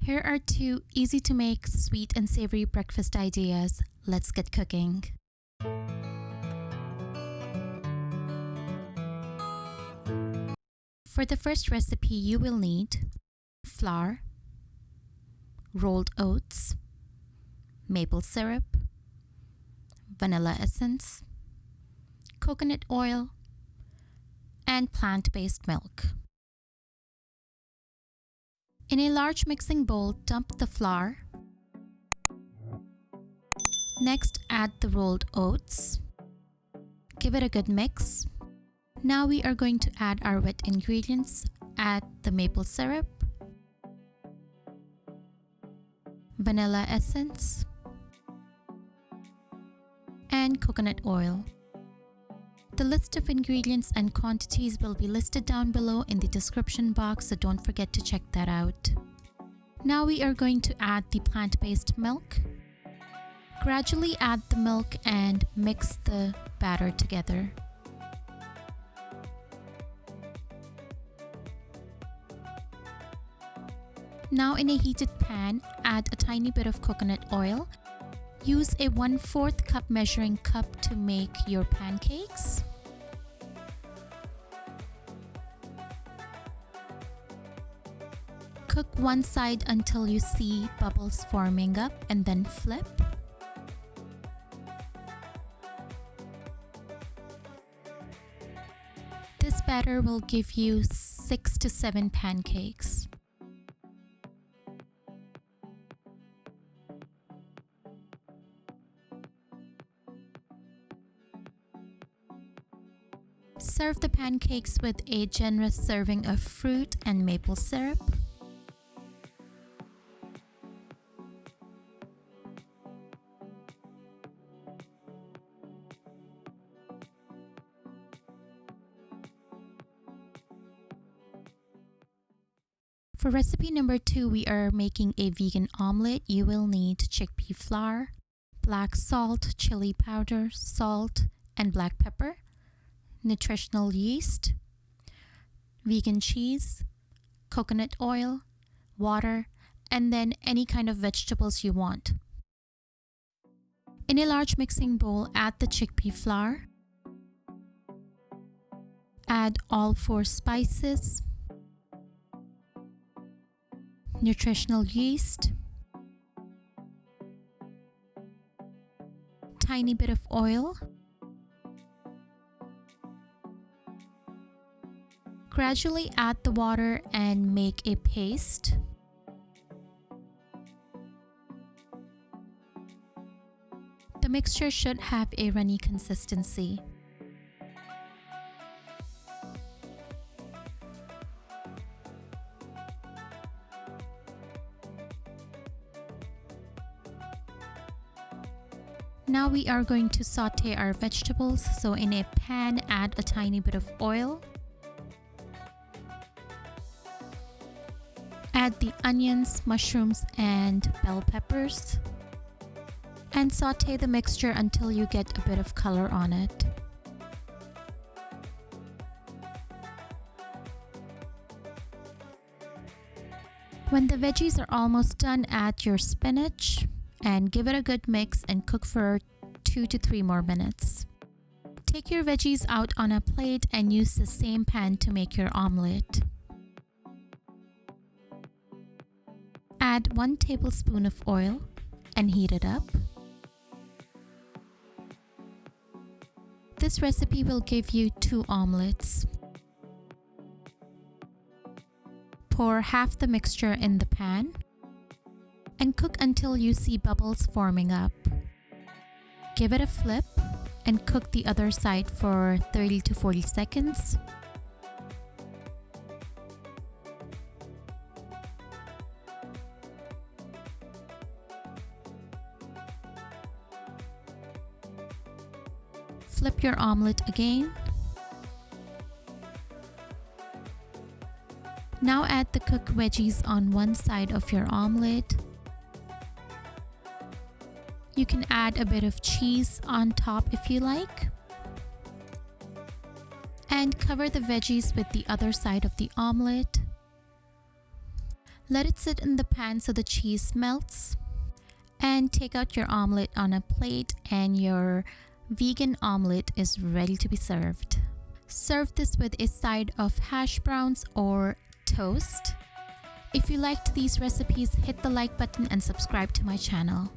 Here are two easy to make sweet and savory breakfast ideas. Let's get cooking. For the first recipe, you will need flour, rolled oats, maple syrup, vanilla essence, coconut oil, and plant-based milk. In a large mixing bowl, dump the flour. Next, add the rolled oats. Give it a good mix. Now we are going to add our wet ingredients. Add the maple syrup, vanilla essence, and coconut oil. The list of ingredients and quantities will be listed down below in the description box, so don't forget to check that out. Now we are going to add the plant-based milk. Gradually add the milk and mix the batter together. Now in a heated pan, add a tiny bit of coconut oil. Use a 1/4 cup measuring cup to make your pancakes. Cook one side until you see bubbles forming up and then flip. This batter will give you 6 to 7 pancakes. Serve the pancakes with a generous serving of fruit and maple syrup. For recipe number 2, we are making a vegan omelet. You will need chickpea flour, black salt, chili powder, salt, and black pepper, nutritional yeast, vegan cheese, coconut oil, water, and then any kind of vegetables you want. In a large mixing bowl, add the chickpea flour. Add all 4 spices, nutritional yeast, tiny bit of oil. Gradually add the water and make a paste. The mixture should have a runny consistency. Now we are going to saute our vegetables. So in a pan, add a tiny bit of oil. Add the onions, mushrooms, and bell peppers. And saute the mixture until you get a bit of color on it. When the veggies are almost done, add your spinach and give it a good mix and cook for 2 to 3 more minutes. Take your veggies out on a plate and use the same pan to make your omelet. Add 1 tablespoon of oil and heat it up. This recipe will give you 2 omelets. Pour half the mixture in the pan and cook until you see bubbles forming up. Give it a flip and cook the other side for 30 to 40 seconds. Flip your omelet again. Now add the cooked veggies on one side of your omelet. You can add a bit of cheese on top if you like. And cover the veggies with the other side of the omelet. Let it sit in the pan so the cheese melts. And take out your omelet on a plate, and your vegan omelet is ready to be served. Serve this with a side of hash browns or toast. If you liked these recipes, hit the like button and subscribe to my channel.